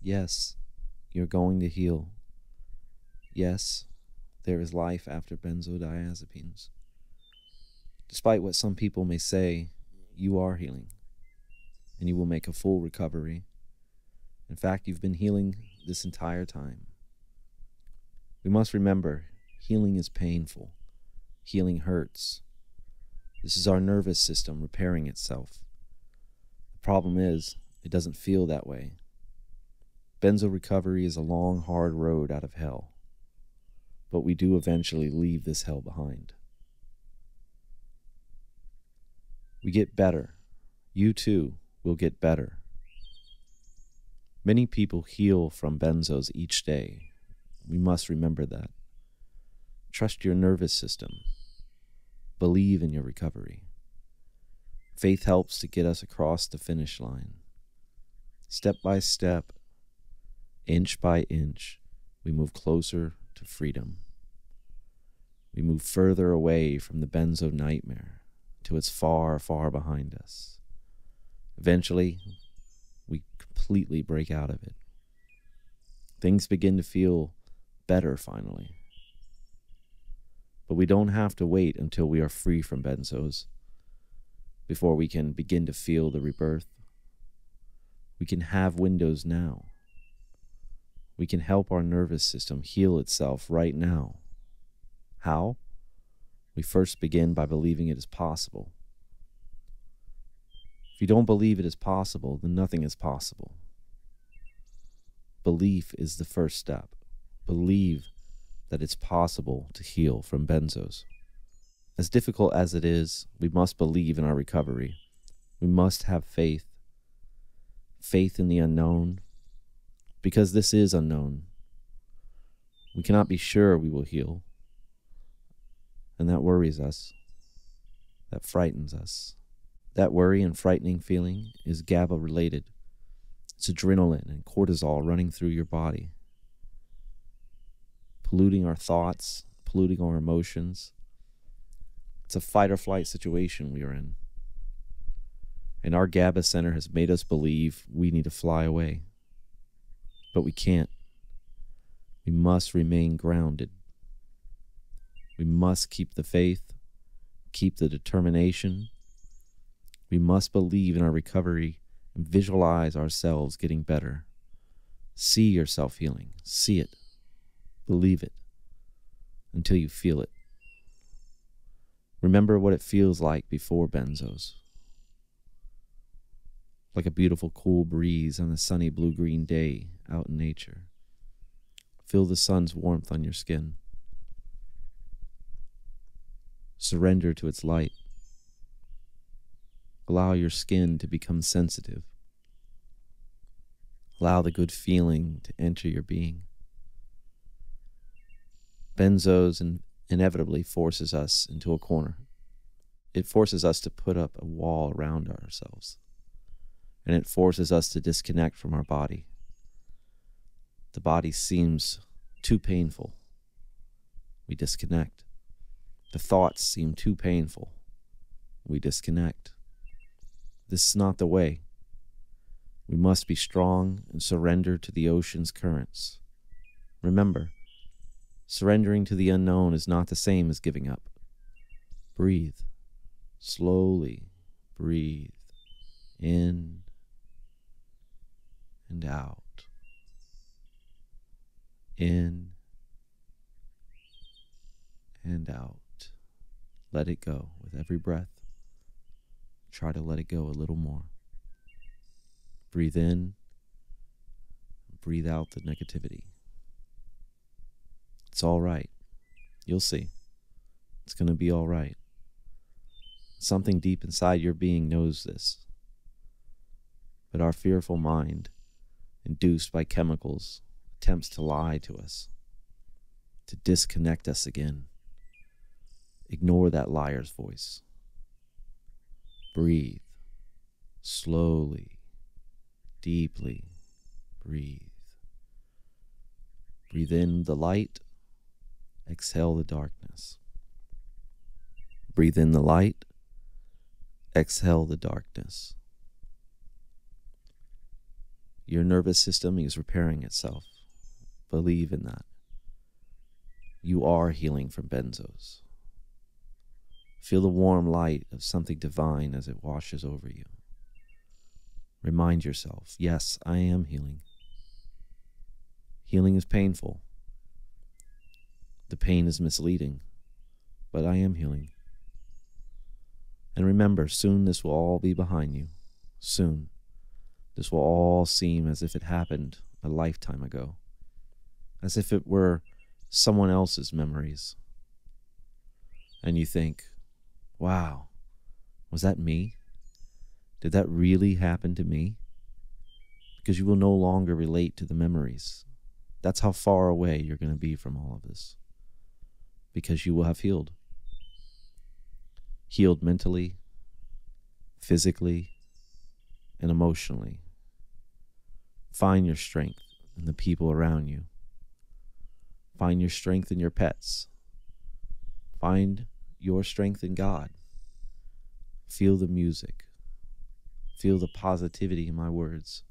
Yes, you're going to heal. Yes, there is life after benzodiazepines. Despite what some people may say, you are healing, and you will make a full recovery. In fact, you've been healing this entire time. We must remember, healing is painful. Healing hurts. This is our nervous system repairing itself. The problem is, it doesn't feel that way. Benzo recovery is a long, hard road out of hell. But we do eventually leave this hell behind. We get better. You too will get better. Many people heal from benzos each day. We must remember that. Trust your nervous system. Believe in your recovery. Faith helps to get us across the finish line. Step by step, inch by inch, we move closer to freedom. We move further away from the benzo nightmare till it's far, far behind us. Eventually, we completely break out of it. Things begin to feel better finally. But we don't have to wait until we are free from benzos before we can begin to feel the rebirth. We can have windows now. We can help our nervous system heal itself right now. How? We first begin by believing it is possible. If you don't believe it is possible, then nothing is possible. Belief is the first step. Believe that it's possible to heal from benzos. As difficult as it is, we must believe in our recovery. We must have faith. Faith in the unknown, because this is unknown. We cannot be sure we will heal. And that worries us. That frightens us. That worry and frightening feeling is GABA related. It's adrenaline and cortisol running through your body, polluting our thoughts, polluting our emotions. It's a fight or flight situation we are in. And our GABA center has made us believe we need to fly away. But we can't. We must remain grounded. We must keep the faith, keep the determination. We must believe in our recovery and visualize ourselves getting better. See yourself healing. See it. Believe it until you feel it. Remember what it feels like before benzos. Like a beautiful cool breeze on a sunny blue-green day out in nature. Feel the sun's warmth on your skin. Surrender to its light. Allow your skin to become sensitive. Allow the good feeling to enter your being. Benzos inevitably forces us into a corner. It forces us to put up a wall around ourselves. And it forces us to disconnect from our body. The body seems too painful. We disconnect. The thoughts seem too painful. We disconnect. This is not the way. We must be strong and surrender to the ocean's currents. Remember, surrendering to the unknown is not the same as giving up. Breathe. Slowly breathe in and out. In and out. Let it go with every breath. Try to let it go a little more. Breathe in. Breathe out the negativity. It's all right. You'll see. It's going to be all right. Something deep inside your being knows this. But our fearful mind, induced by chemicals, attempts to lie to us, to disconnect us again. Ignore that liar's voice. Breathe. Slowly, deeply breathe. Breathe in the light. Exhale the darkness. Breathe in the light. Exhale the darkness. Your nervous system is repairing itself. Believe in that. You are healing from benzos. Feel the warm light of something divine as it washes over you. Remind yourself, yes, I am healing. Healing is painful. The pain is misleading, but I am healing. And remember, soon this will all be behind you. Soon. This will all seem as if it happened a lifetime ago. As if it were someone else's memories. And you think, wow, was that me? Did that really happen to me? Because you will no longer relate to the memories. That's how far away you're going to be from all of this. Because you will have healed. Healed mentally, physically, and emotionally. Find your strength in the people around you. Find your strength in your pets. Find your strength in God. Feel the music. Feel the positivity in my words.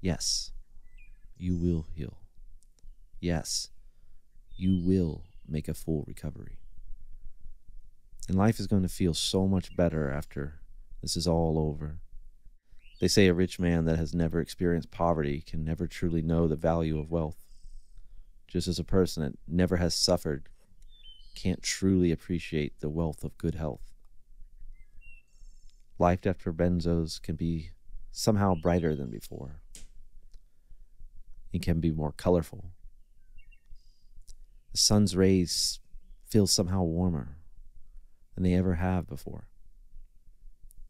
Yes, you will heal. Yes, you will make a full recovery. And life is going to feel so much better after this is all over. They say a rich man that has never experienced poverty can never truly know the value of wealth. Just as a person that never has suffered can't truly appreciate the wealth of good health. Life after benzos can be somehow brighter than before. It can be more colorful. The sun's rays feel somehow warmer than they ever have before.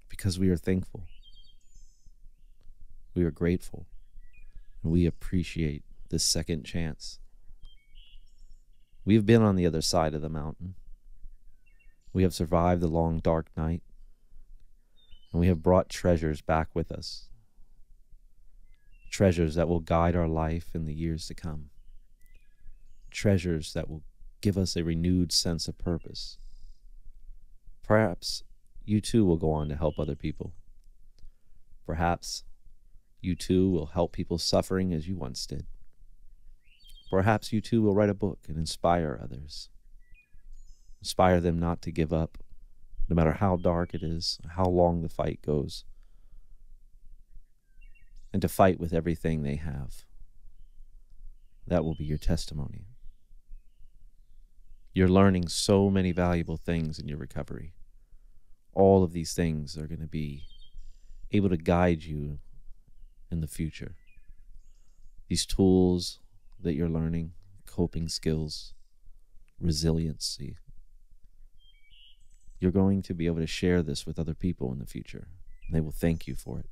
Because we are thankful. We are grateful. And we appreciate this second chance. We have been on the other side of the mountain. We have survived the long, dark night. And we have brought treasures back with us. Treasures that will guide our life in the years to come. Treasures that will give us a renewed sense of purpose. Perhaps you too will go on to help other people. Perhaps you too will help people suffering as you once did. Perhaps you too will write a book and inspire others. Inspire them not to give up, no matter how dark it is, how long the fight goes, and to fight with everything they have. That will be your testimony. You're learning so many valuable things in your recovery. All of these things are going to be able to guide you in the future. These tools that you're learning, coping skills, resiliency, you're going to be able to share this with other people in the future. And they will thank you for it.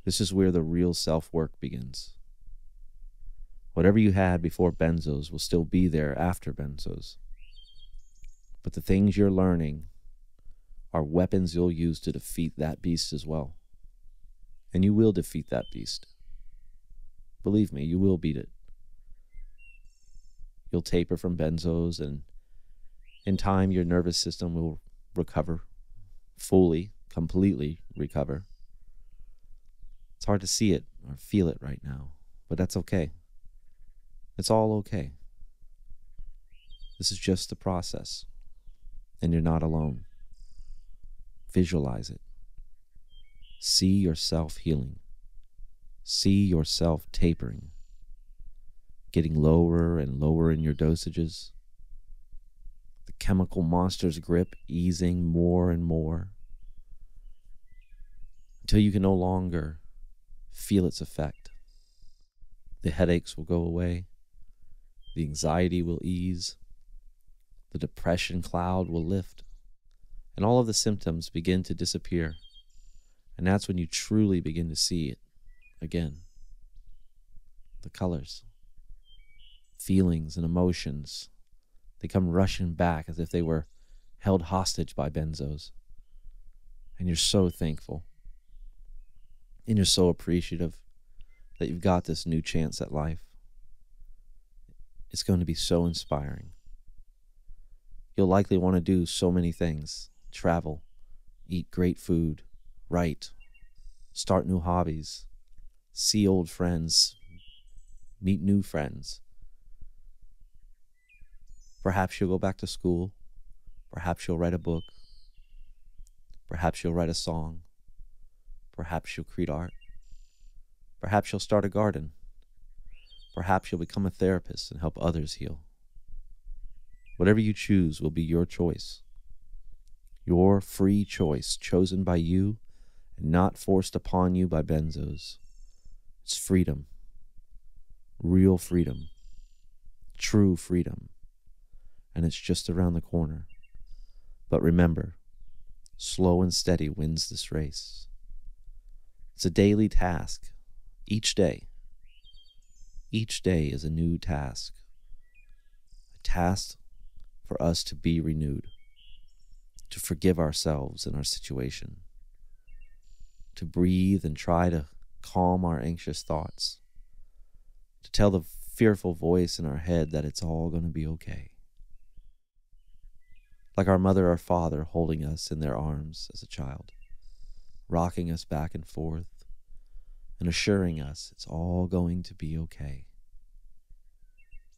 This is where the real self-work begins. Whatever you had before benzos will still be there after benzos. But the things you're learning are weapons you'll use to defeat that beast as well. And you will defeat that beast. Believe me, you will beat it. You'll taper from benzos, and in time your nervous system will recover fully, completely recover. It's hard to see it or feel it right now, but that's okay. It's all okay. This is just the process, and you're not alone. Visualize it. See yourself healing. See yourself tapering, getting lower and lower in your dosages. The chemical monster's grip easing more and more until you can no longer feel its effect. The headaches will go away. The anxiety will ease. The depression cloud will lift. And all of the symptoms begin to disappear. And that's when you truly begin to see it again. The colors, feelings, and emotions, they come rushing back as if they were held hostage by benzos. And you're so thankful. And you're so appreciative that you've got this new chance at life. It's going to be so inspiring. You'll likely want to do so many things. Travel, eat great food, write, start new hobbies, see old friends, meet new friends. Perhaps you'll go back to school. Perhaps you'll write a book. Perhaps you'll write a song. Perhaps you'll create art. Perhaps you'll start a garden. Perhaps you'll become a therapist and help others heal. Whatever you choose will be your choice. Your free choice, chosen by you and not forced upon you by benzos. It's freedom. Real freedom. True freedom. And it's just around the corner. But remember, slow and steady wins this race. It's a daily task. Each day. Each day is a new task. A task for us to be renewed. To forgive ourselves and our situation. To breathe and try to calm our anxious thoughts. To tell the fearful voice in our head that it's all going to be okay. Like our mother or father holding us in their arms as a child, rocking us back and forth, and assuring us it's all going to be okay.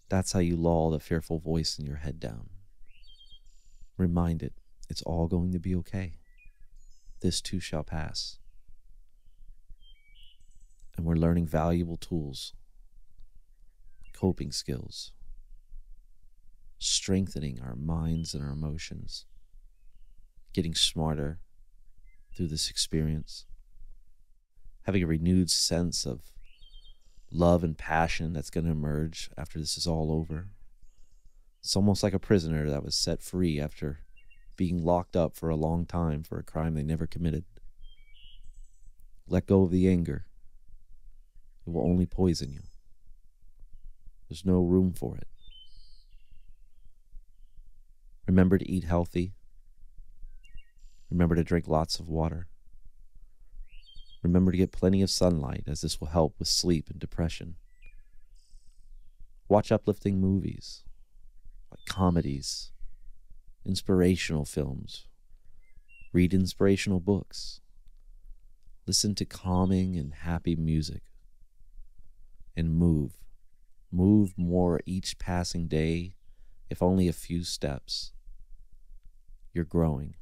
That's how you lull the fearful voice in your head down. Remind it, it's all going to be okay. This too shall pass. And we're learning valuable tools, coping skills, strengthening our minds and our emotions, getting smarter through this experience, having a renewed sense of love and passion that's going to emerge after this is all over. It's almost like a prisoner that was set free after being locked up for a long time for a crime they never committed. Let go of the anger. It will only poison you. There's no room for it. Remember to eat healthy. Remember to drink lots of water. Remember to get plenty of sunlight, as this will help with sleep and depression. Watch uplifting movies, like comedies, inspirational films. Read inspirational books. Listen to calming and happy music. And move. Move more each passing day, if only a few steps. You're growing.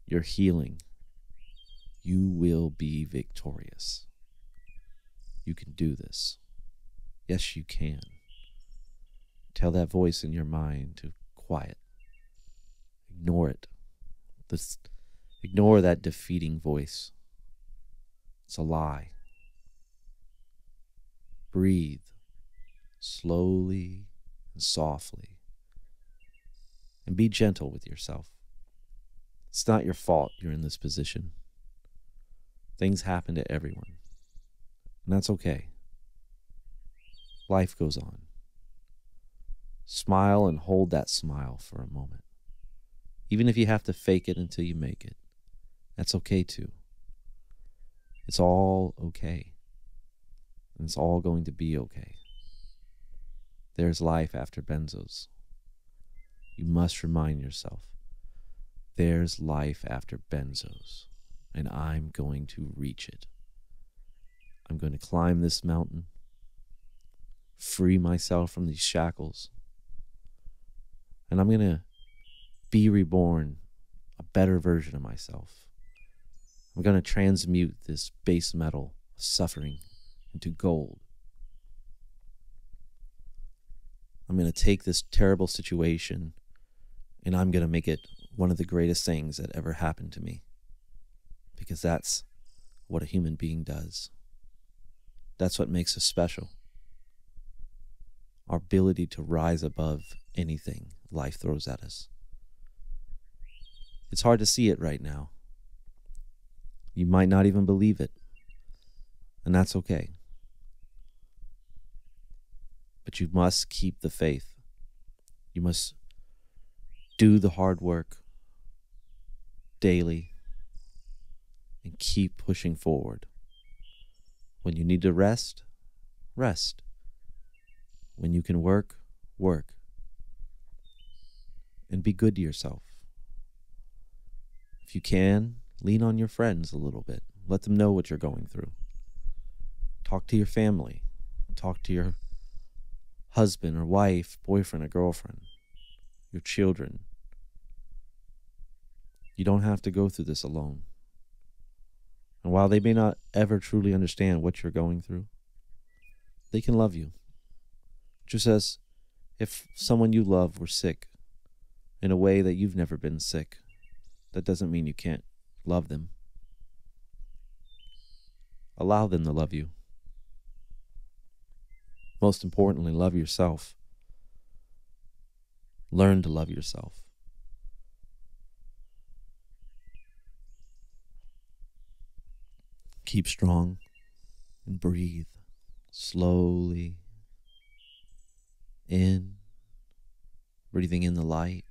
You're healing. You will be victorious. You can do this. Yes, you can. Tell that voice in your mind to quiet. Ignore it. Ignore that defeating voice. It's a lie. Breathe slowly and softly. And be gentle with yourself. It's not your fault you're in this position. Things happen to everyone. And that's okay. Life goes on. Smile and hold that smile for a moment. Even if you have to fake it until you make it. That's okay too. It's all okay. And it's all going to be okay. There's life after benzos. You must remind yourself, there's life after benzos, and I'm going to reach it. I'm going to climb this mountain, free myself from these shackles, and I'm going to be reborn, a better version of myself. I'm going to transmute this base metal of suffering into gold. I'm going to take this terrible situation and I'm going to make it one of the greatest things that ever happened to me. Because that's what a human being does. That's what makes us special. Our ability to rise above anything life throws at us. It's hard to see it right now. You might not even believe it. And that's okay. But you must keep the faith. You must do the hard work daily and keep pushing forward. When you need to rest, rest. When you can work, work. And be good to yourself. If you can, lean on your friends a little bit. Let them know what you're going through. Talk to your family. Talk to your husband or wife, boyfriend or girlfriend, your children. You don't have to go through this alone. And while they may not ever truly understand what you're going through, they can love you. Just as if someone you love were sick in a way that you've never been sick, that doesn't mean you can't love them. Allow them to love you. Most importantly, love yourself. Learn to love yourself. Keep strong and breathe slowly in, breathing in the light,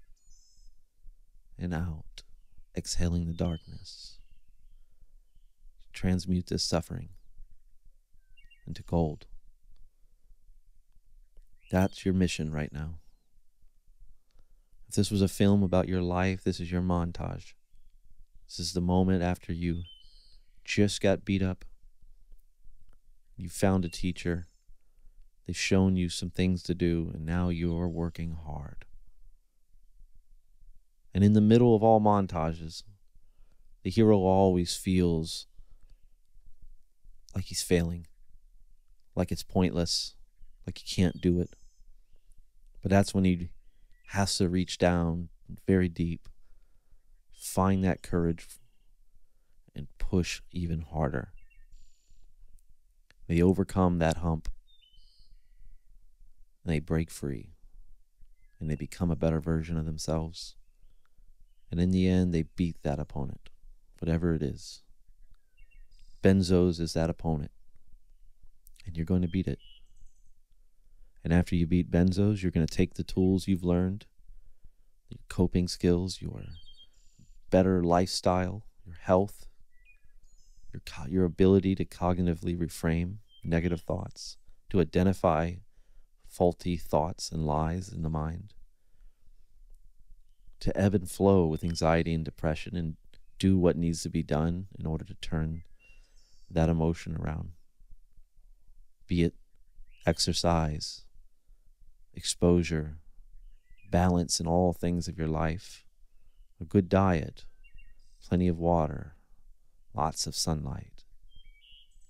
and out, exhaling the darkness. Transmute this suffering into gold. That's your mission right now. If this was a film about your life, this is your montage. This is the moment after you just got beat up. You found a teacher. They've shown you some things to do, and now you're working hard. And in the middle of all montages, the hero always feels like he's failing, like it's pointless, like he can't do it. But that's when he has to reach down very deep, find that courage, and push even harder. They overcome that hump, and they break free, and they become a better version of themselves. And in the end, they beat that opponent, whatever it is. Benzos is that opponent, and you're going to beat it. And after you beat benzos, you're going to take the tools you've learned, your coping skills, your better lifestyle, your health, your ability to cognitively reframe negative thoughts, to identify faulty thoughts and lies in the mind, to ebb and flow with anxiety and depression and do what needs to be done in order to turn that emotion around. Be it exercise, exposure, balance in all things of your life, a good diet, plenty of water, lots of sunlight,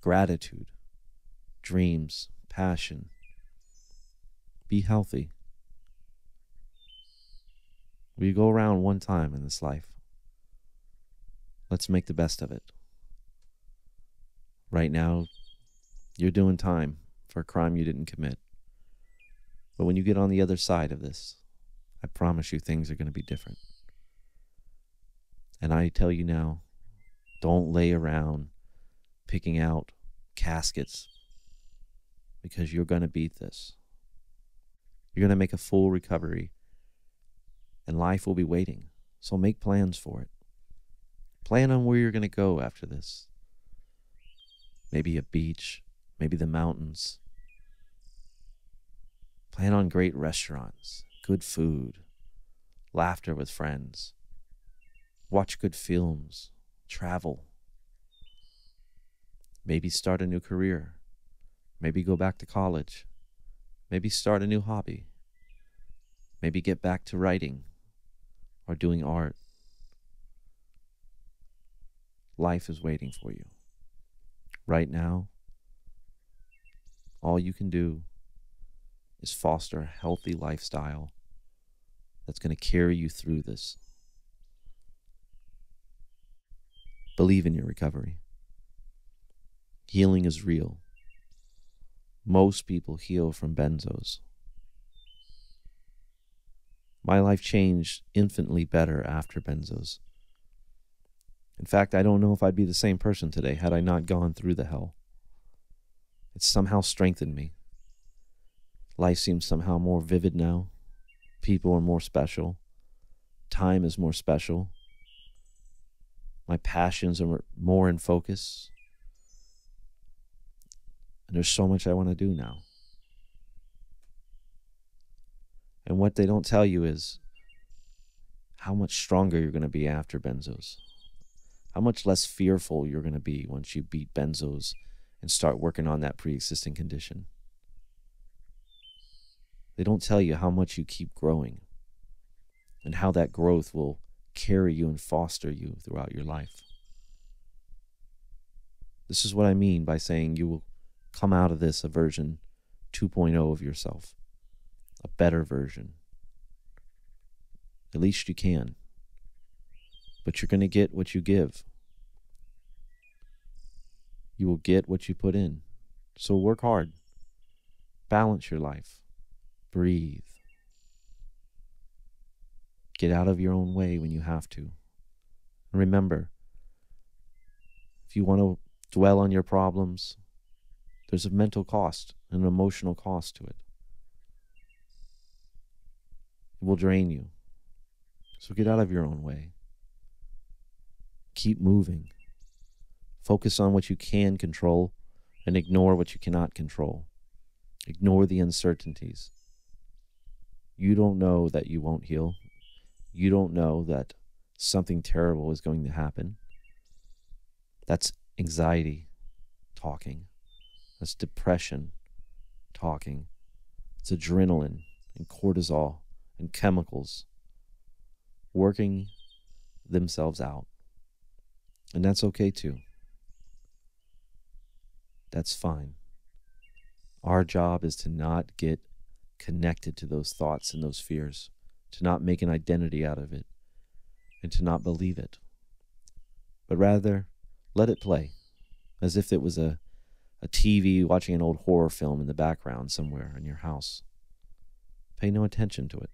gratitude, dreams, passion. Be healthy. We go around one time in this life. Let's make the best of it. Right now, you're doing time for a crime you didn't commit. But when you get on the other side of this, I promise you things are going to be different. And I tell you now, don't lay around picking out caskets, because you're going to beat this. You're going to make a full recovery, and life will be waiting. So make plans for it. Plan on where you're going to go after this. Maybe a beach, maybe the mountains. Plan on great restaurants, good food, laughter with friends. Watch good films, travel. Maybe start a new career. Maybe go back to college. Maybe start a new hobby. Maybe get back to writing or doing art. Life is waiting for you. Right now, all you can do is foster a healthy lifestyle that's going to carry you through this. Believe in your recovery. Healing is real. Most people heal from benzos. My life changed infinitely better after benzos. In fact, I don't know if I'd be the same person today had I not gone through the hell. It somehow strengthened me. Life seems somehow more vivid now. People are more special. Time is more special. My passions are more in focus. And there's so much I want to do now. And what they don't tell you is how much stronger you're going to be after benzos. how much less fearful you're going to be once you beat benzos and start working on that pre-existing condition. They don't tell you how much you keep growing and how that growth will carry you and foster you throughout your life. This is what I mean by saying you will come out of this a version 2.0 of yourself, a better version. At least you can. But you're going to get what you give. You will get what you put in. So work hard. Balance your life. Breathe. Get out of your own way when you have to. And remember, if you want to dwell on your problems, there's a mental cost, an emotional cost to it. It will drain you. So get out of your own way. Keep moving. Focus on what you can control and ignore what you cannot control. Ignore the uncertainties. You don't know that you won't heal. You don't know that something terrible is going to happen. That's anxiety talking. That's depression talking. It's adrenaline and cortisol and chemicals working themselves out. And that's okay too. That's fine. Our job is to not get connected to those thoughts and those fears, to not make an identity out of it, and to not believe it, but rather let it play as if it was a TV watching an old horror film in the background somewhere in your house. Pay no attention to it.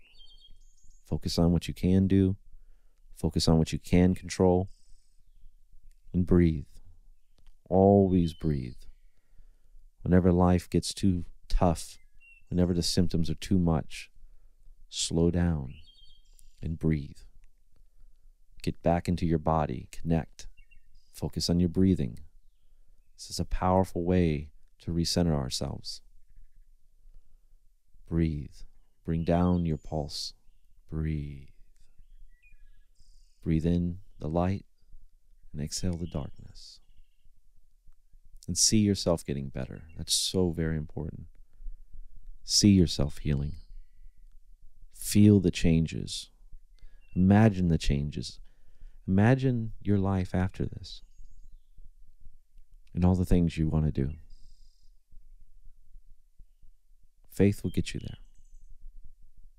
Focus on what you can do. Focus on what you can control. And breathe. Always breathe. Whenever life gets too tough, whenever the symptoms are too much, slow down and breathe. Get back into your body. Connect. Focus on your breathing. This is a powerful way to recenter ourselves. Breathe. Bring down your pulse. Breathe. Breathe in the light and exhale the darkness. And see yourself getting better. That's so very important. See yourself healing. Feel the changes. Imagine the changes. Imagine your life after this and all the things you want to do. Faith will get you there.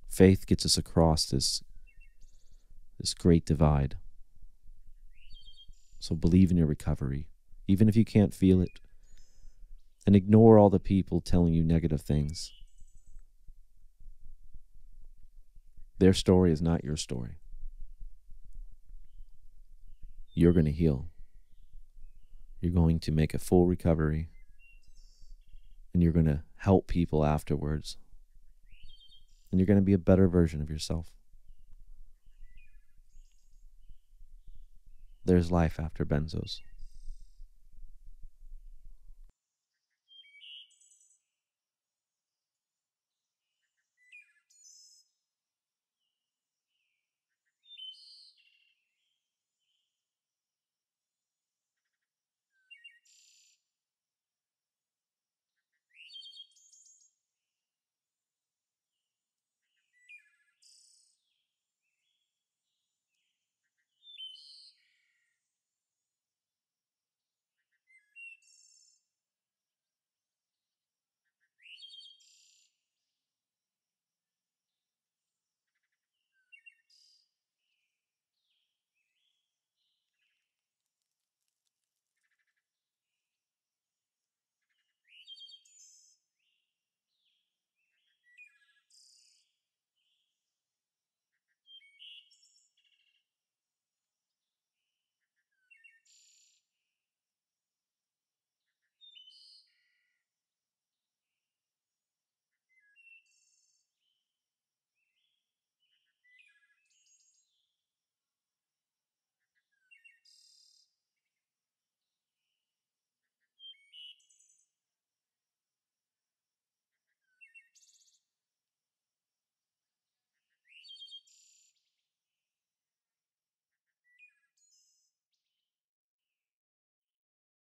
Faith gets us across this great divide. So believe in your recovery, even if you can't feel it. And ignore all the people telling you negative things. Their story is not your story. You're going to heal. You're going to make a full recovery. And you're going to help people afterwards. And you're going to be a better version of yourself. There's life after benzos.